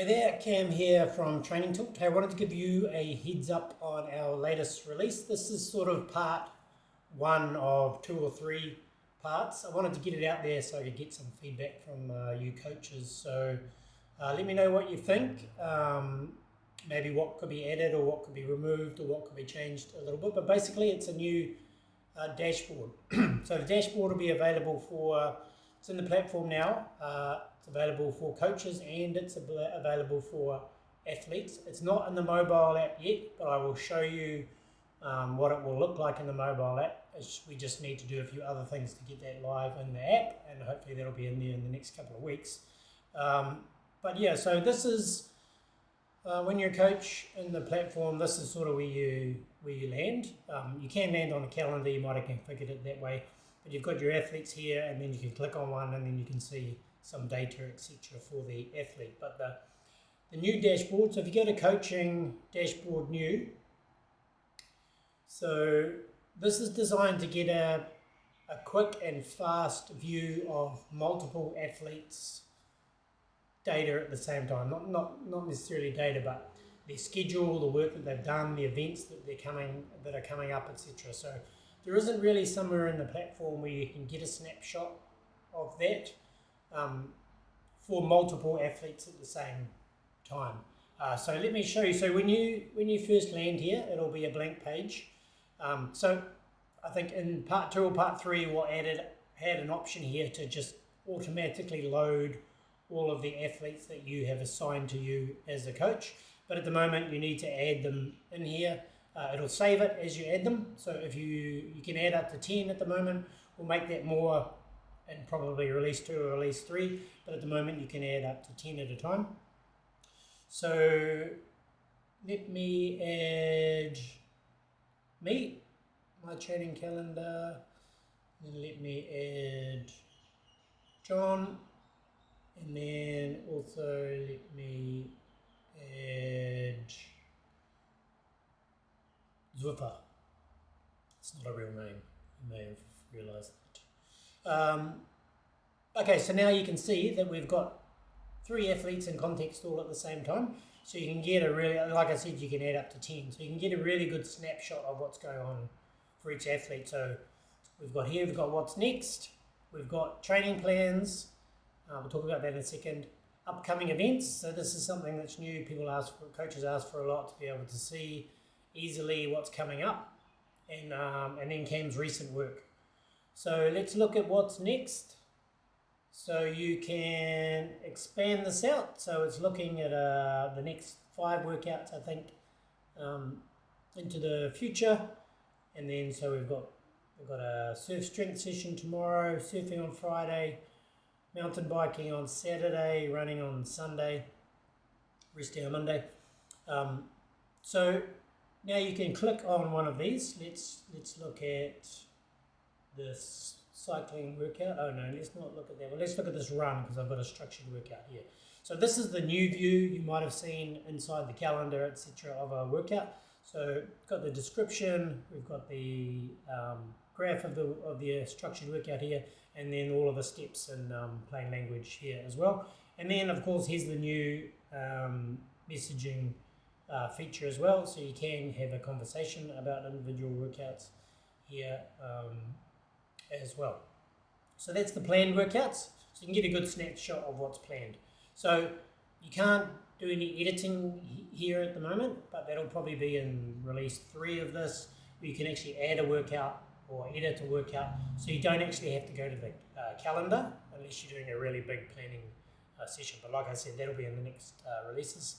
Hey there, Cam here from Training Talk. Hey, I wanted to give you a heads up on our latest release. This is sort of part one of 2 or 3 parts. I wanted to get it out there so I could get some feedback from you coaches. So let me know what you think. Maybe what could be added or what could be removed or what could be changed a little bit. But basically it's a new dashboard. So the dashboard will be available it's in the platform now. It's available for coaches and it's available for athletes. It's not in the mobile app yet, but I will show you what it will look like in the mobile app. We just need to do a few other things to get that live in the app, and hopefully that'll be in there in the next couple of weeks. But yeah, so this is when you're a coach in the platform, this is sort of where you land. You can land on a calendar, you might have configured it that way, but you've got your athletes here, and then you can click on one, and then you can see some data, etc. for the athlete. But the new dashboard, so if you go to coaching dashboard new, so this is designed to get a quick and fast view of multiple athletes' data at the same time. Not necessarily data, but their schedule, the work that they've done, the events that are coming up, etc. So there isn't really somewhere in the platform where you can get a snapshot of that for multiple athletes at the same time. So let me show you. So when you first land here, it'll be a blank page. So I think in part 2 or part 3, we'll had an option here to just automatically load all of the athletes that you have assigned to you as a coach. But at the moment, you need to add them in here. It'll save it as you add them. So if you can add up to 10 at the moment, we'll make that more and probably release 2 or release 3. But at the moment, you can add up to 10 at a time. So let me add my training calendar. Then let me add John. And then also let me add Zwiffer. It's not a real name, you may have realised that. Okay, so now you can see that we've got 3 athletes in context all at the same time. So you can get like I said, you can add up to 10. So you can get a really good snapshot of what's going on for each athlete. So we've got what's next, we've got training plans, we'll talk about that in a second. Upcoming events, so this is something that's new. Coaches ask for a lot to be able to see easily what's coming up, and then Cam's recent work. So let's look at what's next. So you can expand this out. So it's looking at the next 5 workouts, I think, into the future, and then so we've got a surf strength session tomorrow, surfing on Friday, mountain biking on Saturday, running on Sunday, rest day on Monday. So now you can click on one of these. Let's look at this cycling workout. Oh no, let's not look at that. Well, let's look at this run because I've got a structured workout here. So this is the new view you might have seen inside the calendar, etc. of a workout. So got the description, we've got the graph of the structured workout here, and then all of the steps in plain language here as well. And then of course here's the new messaging feature as well, so you can have a conversation about individual workouts here as well. So that's the planned workouts, so you can get a good snapshot of what's planned. So you can't do any editing here at the moment, but that'll probably be in release 3 of this, where you can actually add a workout or edit a workout, so you don't actually have to go to the calendar unless you're doing a really big planning session. But like I said, that'll be in the next releases.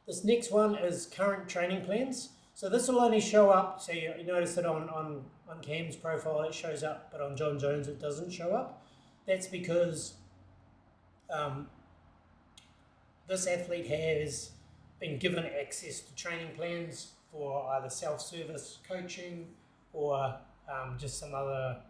This next one is current training plans. So this will only show up, so you notice that on Cam's profile it shows up, but on John Jones it doesn't show up. That's because this athlete has been given access to training plans for either self-service coaching or just some other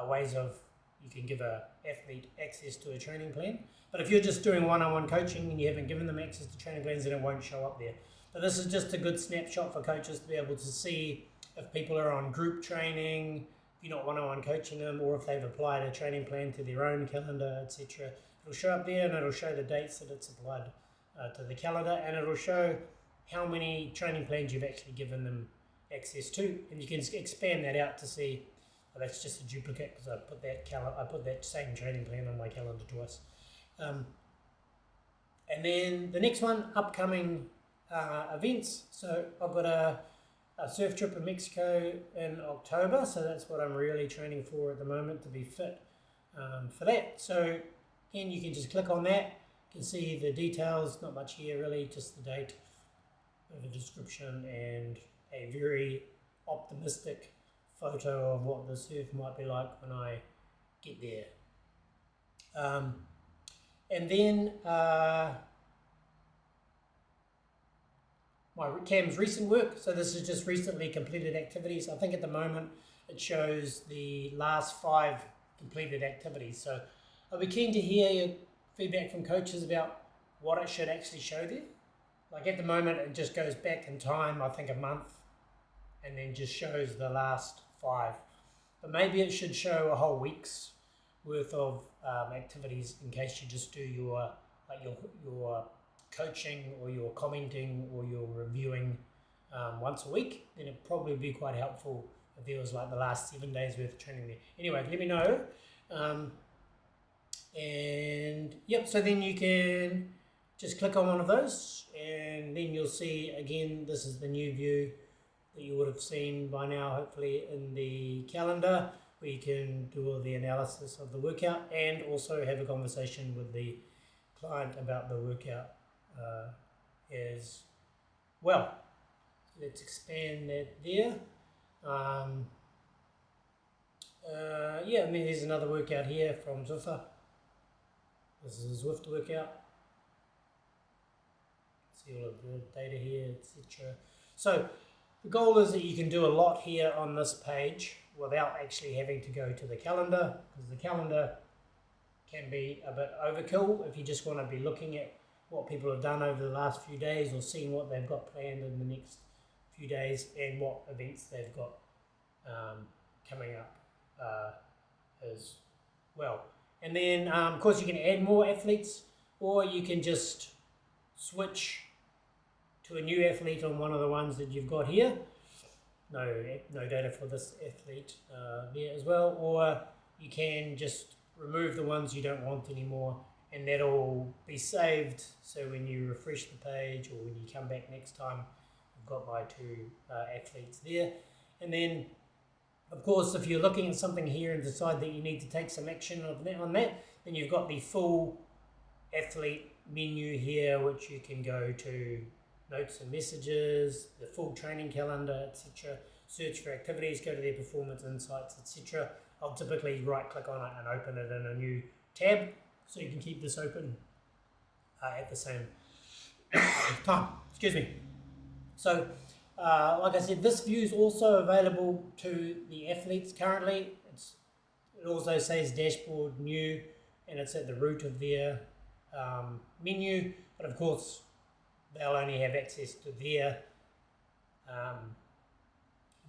ways of you can give an athlete access to a training plan. But if you're just doing one-on-one coaching and you haven't given them access to training plans, then it won't show up there. But this is just a good snapshot for coaches to be able to see if people are on group training, if you're not one-on-one coaching them, or if they've applied a training plan to their own calendar, etc. It'll show up there and it'll show the dates that it's applied to the calendar, and it'll show how many training plans you've actually given them access to, and you can expand that out to see. Well, that's just a duplicate because I put that same training plan on my calendar twice. And then the next one, upcoming events. So I've got a surf trip in Mexico in October, so that's what I'm really training for at the moment, to be fit for that. So again, you can just click on that. You can see the details, not much here really, just the date, a description, and a very optimistic photo of what the surf might be like when I get there. And then my Cam's recent work. So this is just recently completed activities. I think at the moment it shows the last 5 completed activities. So I'll be keen to hear your feedback from coaches about what it should actually show there. Like at the moment it just goes back in time, I think a month, and then just shows the last 5. But maybe it should show a whole week's worth of activities in case you just do your coaching or your commenting or your reviewing once a week. Then it'd probably be quite helpful if there was like the last 7 days worth of training there. Anyway, let me know. And yep, so then you can just click on one of those, and then you'll see again, this is the new view that you would have seen by now, hopefully, in the calendar, where you can do all the analysis of the workout and also have a conversation with the client about the workout as well. Let's expand that there. Yeah, and then there's another workout here from Zwiffer. This is a Zwift workout. See all of the data here, etc. So the goal is that you can do a lot here on this page without actually having to go to the calendar, because the calendar can be a bit overkill if you just want to be looking at what people have done over the last few days, or seeing what they've got planned in the next few days and what events they've got coming up as well. And then of course you can add more athletes, or you can just switch to a new athlete on one of the ones that you've got here. No data for this athlete there as well, or you can just remove the ones you don't want anymore, and that'll be saved, so when you refresh the page or when you come back next time, I've got my 2 athletes there. And then of course if you're looking at something here and decide that you need to take some action on that, then you've got the full athlete menu here, which you can go to notes and messages, the full training calendar, etc. Search for activities, go to their performance insights, etc. I'll typically right click on it and open it in a new tab, so you can keep this open at the same time. Excuse me. So like I said, this view is also available to the athletes currently. It also says dashboard new, and it's at the root of their menu, but of course they'll only have access to their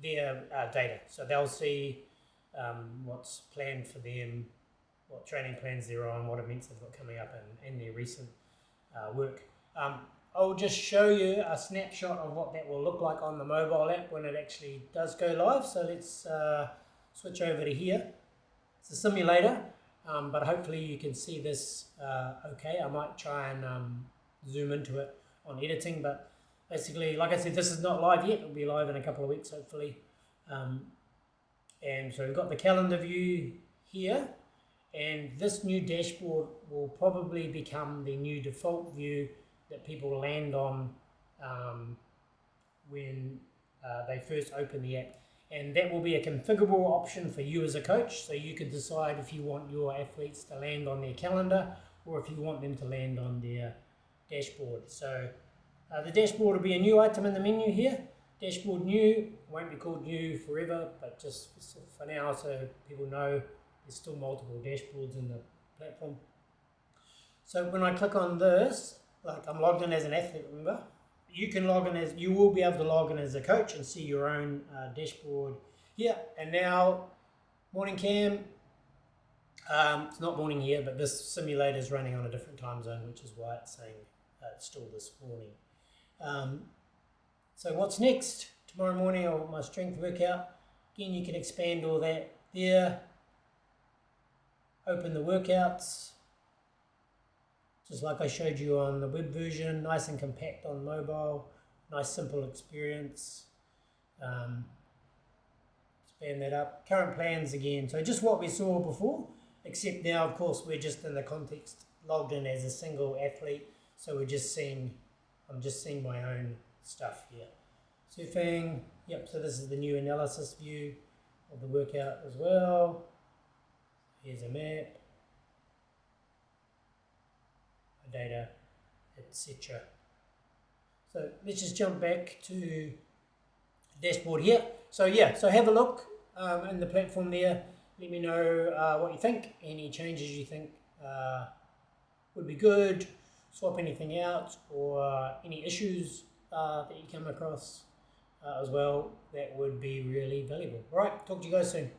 data. So they'll see what's planned for them, what training plans they're on, what events they've got coming up, and their recent work. I'll just show you a snapshot of what that will look like on the mobile app when it actually does go live. So let's switch over to here. It's a simulator, but hopefully you can see this okay. I might try and zoom into it on editing, but basically, like I said, this is not live yet. It'll be live in a couple of weeks, hopefully. And so we've got the calendar view here, and this new dashboard will probably become the new default view that people land on when they first open the app. And that will be a configurable option for you as a coach, so you can decide if you want your athletes to land on their calendar or if you want them to land on their dashboard. So the dashboard will be a new item in the menu here. Dashboard new, won't be called new forever, but just for now, so people know there's still multiple dashboards in the platform. So when I click on this, like I'm logged in as an athlete, remember? You will be able to log in as a coach and see your own dashboard here. And now, morning cam, it's not morning here, but this simulator is running on a different time zone, which is why it's saying installed this morning. So what's next? Tomorrow morning I'll my strength workout. Again, you can expand all that there. Open the workouts, just like I showed you on the web version, nice and compact on mobile, nice simple experience. Expand that up. Current plans again, so just what we saw before, except now of course we're just in the context logged in as a single athlete, so I'm just seeing my own stuff here. Surfing, yep, so this is the new analysis view of the workout as well. Here's a map, data, etc. So let's just jump back to the dashboard here. So yeah, so have a look in the platform there. Let me know what you think, any changes you think would be good, swap anything out, or any issues that you come across as well. That would be really valuable. All right, talk to you guys soon.